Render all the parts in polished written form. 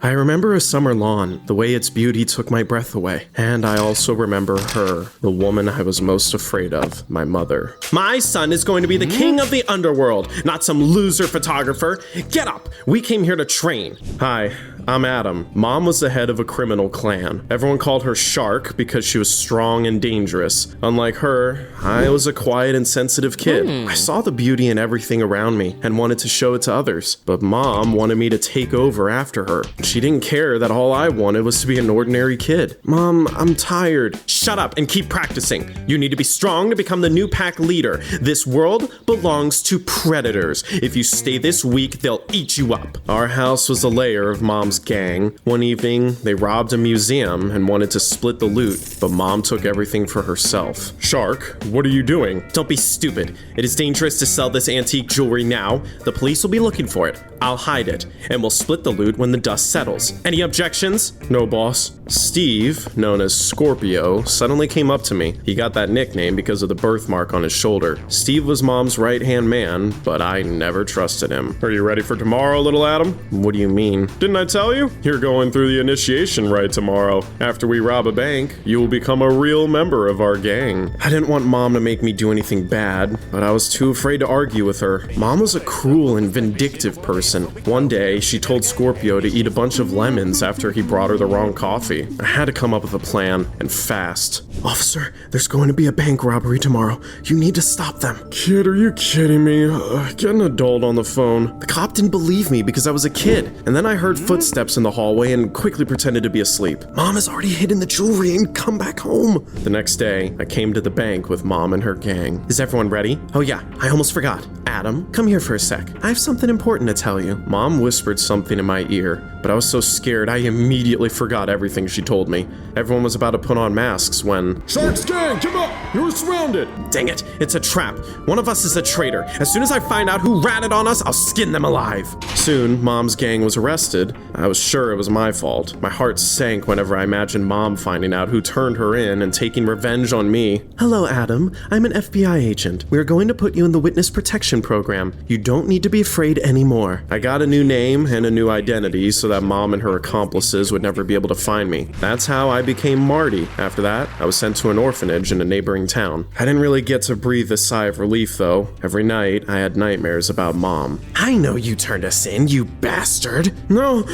I remember a summer lawn, the way its beauty took my breath away. And I also remember her, the woman I was most afraid of, my mother. My son is going to be the king of the underworld, not some loser photographer. Get up, we came here to train. Hi, I'm Adam. Mom was the head of a criminal clan. Everyone called her Shark because she was strong and dangerous. Unlike her, I was a quiet and sensitive kid. I saw the beauty in everything around me and wanted to show it to others. But Mom wanted me to take over after her. She didn't care that all I wanted was to be an ordinary kid. Mom, I'm tired. Shut up and keep practicing. You need to be strong to become the new pack leader. This world belongs to predators. If you stay this weak, they'll eat you up. Our house was a lair of Mom's gang. One evening, they robbed a museum and wanted to split the loot, but Mom took everything for herself. Shark, what are you doing? Don't be stupid. It is dangerous to sell this antique jewelry now. The police will be looking for it. I'll hide it, and we'll split the loot when the dust settles. Any objections? No, boss. Steve, known as Scorpio, suddenly came up to me. He got that nickname because of the birthmark on his shoulder. Steve was Mom's right-hand man, but I never trusted him. Are you ready for tomorrow, little Adam? What do you mean? Didn't I tell you? You're going through the initiation rite tomorrow. After we rob a bank, you will become a real member of our gang. I didn't want Mom to make me do anything bad, but I was too afraid to argue with her. Mom was a cruel and vindictive person. One day, she told Scorpio to eat a bunch of lemons after he brought her the wrong coffee. I had to come up with a plan, and fast. Officer, there's going to be a bank robbery tomorrow. You need to stop them. Kid, are you kidding me? Get an adult on the phone. The cop didn't believe me because I was a kid, and then I heard footsteps in the hallway and quickly pretended to be asleep. Mom has already hidden the jewelry and come back home. The next day, I came to the bank with Mom and her gang. Is everyone ready? Oh yeah, I almost forgot. Adam, come here for a sec. I have something important to tell you. Mom whispered something in my ear, but I was so scared I immediately forgot everything she told me. Everyone was about to put on masks when... Shark's gang, come up! You're surrounded! Dang it, it's a trap. One of us is a traitor. As soon as I find out who ratted on us, I'll skin them alive. Soon, Mom's gang was arrested. I was sure it was my fault. My heart sank whenever I imagined Mom finding out who turned her in and taking revenge on me. Hello, Adam. I'm an FBI agent. We are going to put you in the witness protection program. You don't need to be afraid anymore. I got a new name and a new identity so that Mom and her accomplices would never be able to find me. That's how I became Marty. After that, I was sent to an orphanage in a neighboring town. I didn't really get to breathe a sigh of relief, though. Every night, I had nightmares about Mom. I know you turned us in, you bastard. No!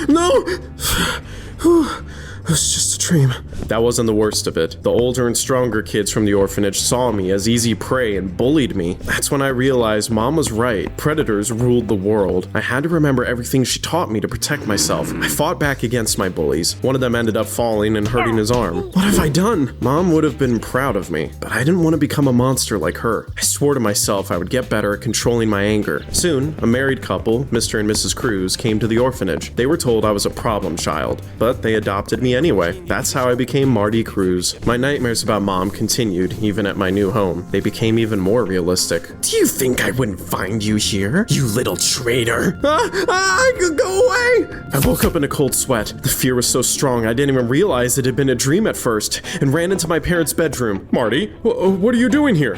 It was just a dream. That wasn't the worst of it. The older and stronger kids from the orphanage saw me as easy prey and bullied me. That's when I realized Mom was right. Predators ruled the world. I had to remember everything she taught me to protect myself. I fought back against my bullies. One of them ended up falling and hurting his arm. What have I done? Mom would have been proud of me, but I didn't want to become a monster like her. I swore to myself I would get better at controlling my anger. Soon, a married couple, Mr. and Mrs. Cruz, came to the orphanage. They were told I was a problem child, but they adopted me anyway. That's how I became Marty Cruz. My nightmares about Mom continued, even at my new home. They became even more realistic. Do you think I wouldn't find you here, you little traitor? I could go away! I woke up in a cold sweat. The fear was so strong I didn't even realize it had been a dream at first, and ran into my parents' bedroom. Marty, what are you doing here?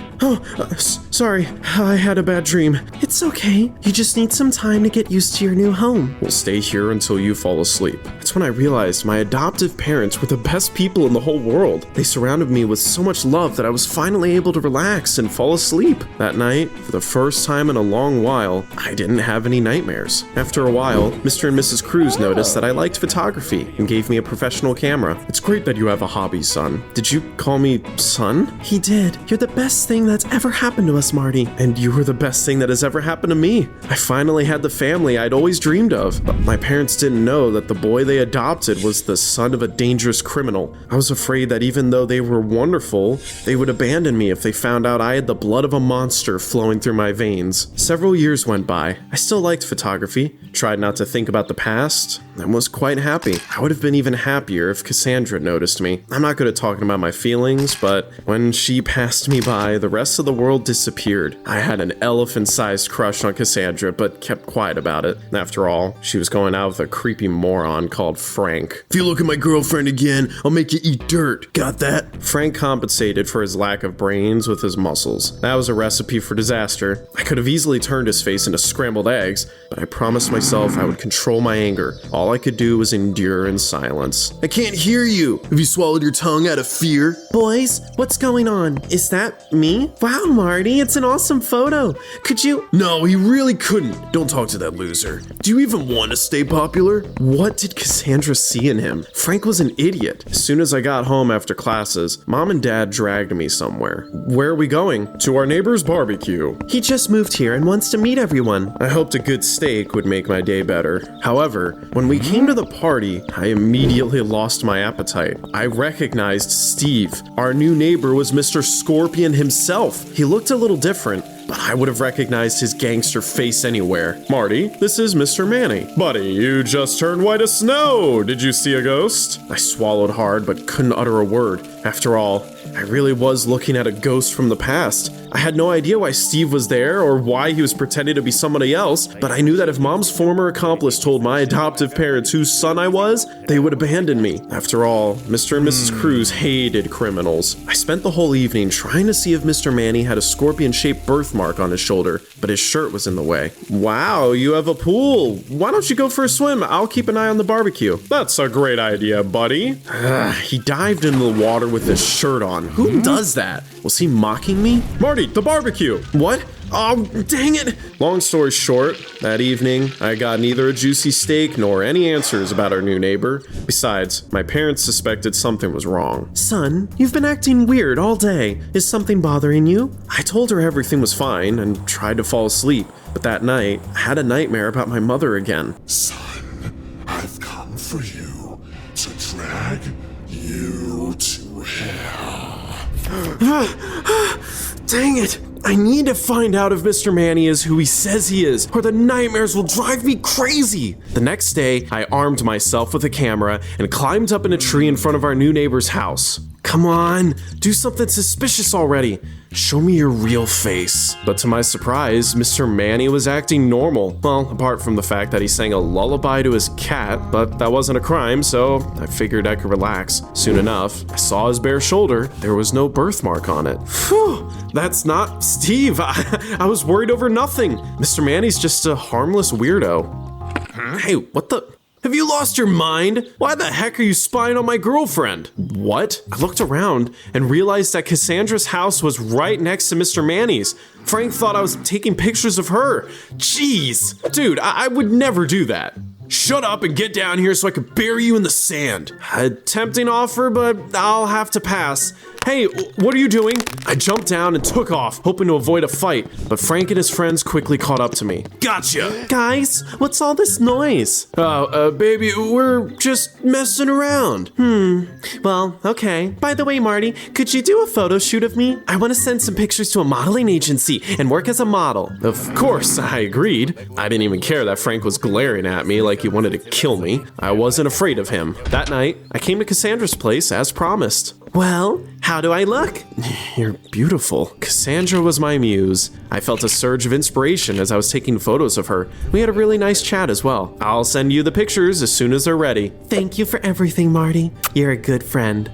Sorry, I had a bad dream. It's okay. You just need some time to get used to your new home. We'll stay here until you fall asleep. That's when I realized my adoptive parents were the best people in the whole world. They surrounded me with so much love that I was finally able to relax and fall asleep. That night, for the first time in a long while, I didn't have any nightmares. After a while, Mr. and Mrs. Cruz noticed that I liked photography and gave me a professional camera. It's great that you have a hobby, son. Did you call me son? He did. You're the best thing that's ever happened to us, Marty. And you were the best thing that has ever happened to me. I finally had the family I'd always dreamed of. But my parents didn't know that the boy they adopted was the son of a dangerous criminal. I was afraid that even though they were wonderful, they would abandon me if they found out I had the blood of a monster flowing through my veins. Several years went by. I still liked photography, tried not to think about the past, and was quite happy. I would have been even happier if Cassandra noticed me. I'm not good at talking about my feelings, but when she passed me by, the rest of the world disappeared. I had an elephant-sized crush on Cassandra, but kept quiet about it. After all, she was going out with a creepy moron called called Frank. If you look at my girlfriend again, I'll make you eat dirt. Got that? Frank compensated for his lack of brains with his muscles. That was a recipe for disaster. I could have easily turned his face into scrambled eggs, but I promised myself I would control my anger. All I could do was endure in silence. I can't hear you. Have you swallowed your tongue out of fear? Boys, what's going on? Is that me? Wow, Marty, it's an awesome photo. Could you? No, he really couldn't. Don't talk to that loser. Do you even want to stay popular? What did Cassandra see in him? Frank was an idiot. As soon as I got home after classes, Mom and Dad dragged me somewhere. Where are we going? To our neighbor's barbecue. He just moved here and wants to meet everyone. I hoped a good steak would make my day better. However, when we came to the party, I immediately lost my appetite. I recognized Steve. Our new neighbor was Mr. Scorpion himself. He looked a little different, but I would have recognized his gangster face anywhere. Marty, this is Mr. Manny. Buddy, you just turned white as snow. Did you see a ghost? I swallowed hard, but couldn't utter a word. After all, I really was looking at a ghost from the past. I had no idea why Steve was there or why he was pretending to be somebody else, but I knew that if Mom's former accomplice told my adoptive parents whose son I was, they would abandon me. After all, Mr. and Mrs. Cruz hated criminals. I spent the whole evening trying to see if Mr. Manny had a scorpion-shaped birthmark on his shoulder, but his shirt was in the way. Wow, you have a pool. Why don't you go for a swim? I'll keep an eye on the barbecue. That's a great idea, buddy. He dived into the water with his shirt on. Who does that? Was he mocking me? Marty, the barbecue! What? Oh, dang it! Long story short, that evening, I got neither a juicy steak nor any answers about our new neighbor. Besides, my parents suspected something was wrong. Son, you've been acting weird all day. Is something bothering you? I told her everything was fine and tried to fall asleep, but that night, I had a nightmare about my mother again. Son, I've come for you to drag you to hell. Dang it! I need to find out if Mr. Manny is who he says he is, or the nightmares will drive me crazy. The next day, I armed myself with a camera and climbed up in a tree in front of our new neighbor's house. Come on, do something suspicious already. Show me your real face. But to my surprise, Mr. Manny was acting normal. Well, apart from the fact that he sang a lullaby to his cat, but that wasn't a crime, so I figured I could relax. Soon enough, I saw his bare shoulder. There was no birthmark on it. Phew, that's not Steve. I was worried over nothing. Mr. Manny's just a harmless weirdo. Hey, what the? Have you lost your mind? Why the heck are you spying on my girlfriend? What? I looked around and realized that Cassandra's house was right next to Mr. Manny's. Frank thought I was taking pictures of her. Jeez. Dude, I would never do that. Shut up and get down here so I can bury you in the sand. A tempting offer, but I'll have to pass. Hey, what are you doing? I jumped down and took off, hoping to avoid a fight, but Frank and his friends quickly caught up to me. Gotcha! Guys, what's all this noise? Baby, we're just messing around. Well, okay. By the way, Marty, could you do a photo shoot of me? I want to send some pictures to a modeling agency and work as a model. Of course, I agreed. I didn't even care that Frank was glaring at me like he wanted to kill me. I wasn't afraid of him. That night, I came to Cassandra's place as promised. Well, how do I look? You're beautiful. Cassandra was my muse. I felt a surge of inspiration as I was taking photos of her. We had a really nice chat as well. I'll send you the pictures as soon as they're ready. Thank you for everything, Marty. You're a good friend.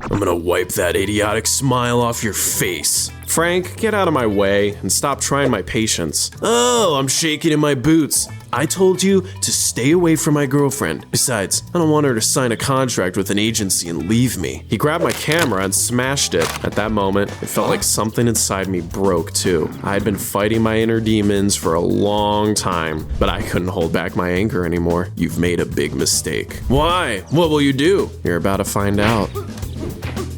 I'm gonna wipe that idiotic smile off your face. Frank, get out of my way and stop trying my patience. Oh, I'm shaking in my boots. I told you to stay away from my girlfriend. Besides, I don't want her to sign a contract with an agency and leave me. He grabbed my camera and smashed it. At that moment, it felt like something inside me broke too. I had been fighting my inner demons for a long time, but I couldn't hold back my anger anymore. You've made a big mistake. Why? What will you do? You're about to find out.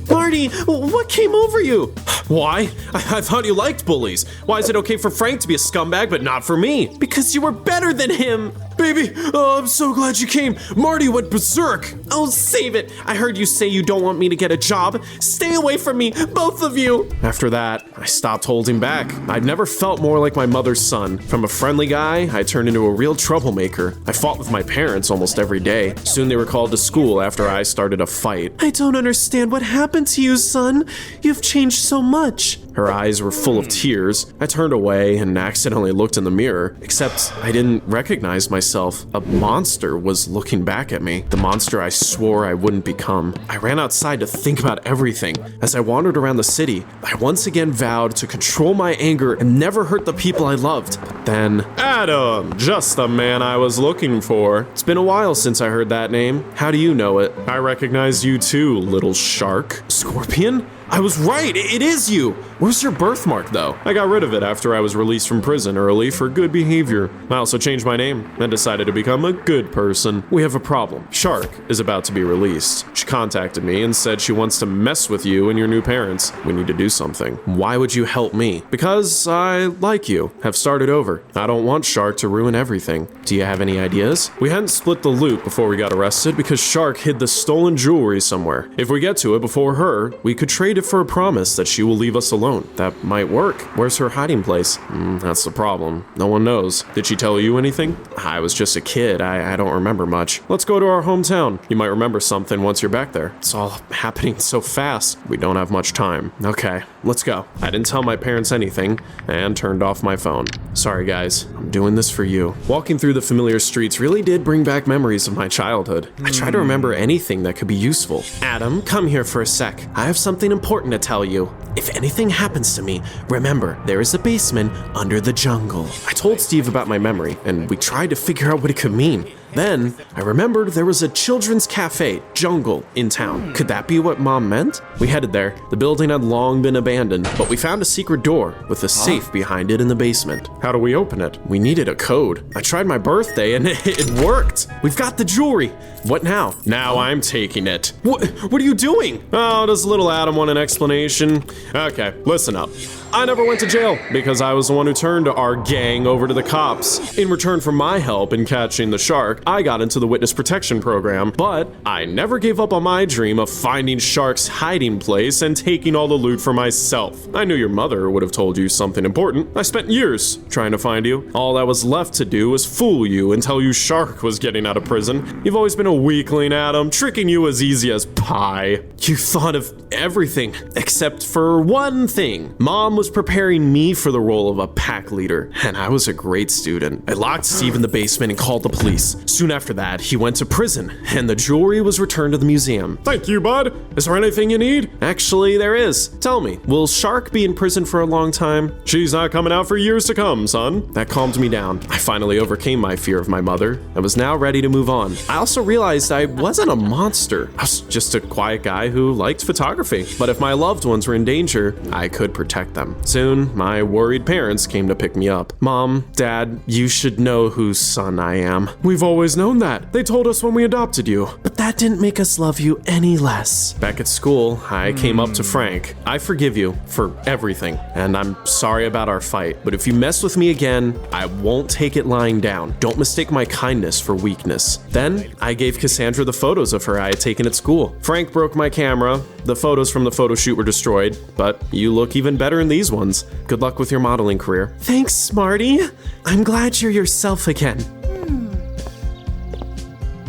Marty, what came over you? Why? I thought you liked bullies. Why is it okay for Frank to be a scumbag but not for me? Because you were better than him. Baby, oh, I'm so glad you came. Marty went berserk. Oh, save it. I heard you say you don't want me to get a job. Stay away from me, both of you. After that, I stopped holding back. I'd never felt more like my mother's son. From a friendly guy, I turned into a real troublemaker. I fought with my parents almost every day. Soon they were called to school after I started a fight. I don't understand what happened to you, son. You've changed so much. Her eyes were full of tears. I turned away and accidentally looked in the mirror, except I didn't recognize myself. A monster was looking back at me, the monster I swore I wouldn't become. I ran outside to think about everything. As I wandered around the city, I once again vowed to control my anger and never hurt the people I loved. But then, Adam, just the man I was looking for. It's been a while since I heard that name. How do you know it? I recognize you too, little shark. Scorpion? I was right, it is you! Where's your birthmark, though? I got rid of it after I was released from prison early for good behavior. I also changed my name and decided to become a good person. We have a problem. Shark is about to be released. She contacted me and said she wants to mess with you and your new parents. We need to do something. Why would you help me? Because I like you. Have started over. I don't want Shark to ruin everything. Do you have any ideas? We hadn't split the loot before we got arrested because Shark hid the stolen jewelry somewhere. If we get to it before her, we could trade it for a promise that she will leave us alone. That might work. Where's her hiding place? That's the problem. No one knows. Did she tell you anything? I was just a kid. I don't remember much. Let's go to our hometown. You might remember something once you're back there. It's all happening so fast. We don't have much time. Okay, let's go. I didn't tell my parents anything and turned off my phone. Sorry guys, I'm doing this for you. Walking through the familiar streets really did bring back memories of my childhood. I try to remember anything that could be useful. Adam, come here for a sec. I have something important to tell you. If anything happens to me, remember, there is a basement under the jungle. I told Steve about my memory, and we tried to figure out what it could mean. Then, I remembered there was a children's cafe, Jungle, in town. Could that be what Mom meant? We headed there. The building had long been abandoned, but we found a secret door with a safe behind it in the basement. How do we open it? We needed a code. I tried my birthday and it worked. We've got the jewelry. What now? Now I'm taking it. What are you doing? Oh, does little Adam want an explanation? Okay, listen up. I never went to jail because I was the one who turned our gang over to the cops. In return for my help in catching the shark, I got into the witness protection program, but I never gave up on my dream of finding Shark's hiding place and taking all the loot for myself. I knew your mother would have told you something important. I spent years trying to find you. All that was left to do was fool you and tell you Shark was getting out of prison. You've always been a weakling, Adam, tricking you as easy as pie. You thought of everything except for one thing. Mom was preparing me for the role of a pack leader, and I was a great student. I locked Steve in the basement and called the police. Soon after that, he went to prison, and the jewelry was returned to the museum. Thank you, bud. Is there anything you need? Actually, there is. Tell me, will Shark be in prison for a long time? She's not coming out for years to come, son. That calmed me down. I finally overcame my fear of my mother. I was now ready to move on. I also realized I wasn't a monster. I was just a quiet guy who liked photography. But if my loved ones were in danger, I could protect them. Soon, my worried parents came to pick me up. Mom, Dad, you should know whose son I am. We've always known that. They told us when we adopted you. But that didn't make us love you any less. Back at school, I came up to Frank. I forgive you for everything, and I'm sorry about our fight. But if you mess with me again, I won't take it lying down. Don't mistake my kindness for weakness. Then, I gave Cassandra the photos of her I had taken at school. Frank broke my camera. The photos from the photo shoot were destroyed, but you look even better in these ones. Good luck with your modeling career. Thanks, Smarty. I'm glad you're yourself again.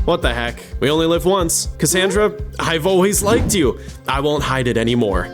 What the heck? We only live once. Cassandra, I've always liked you. I won't hide it anymore.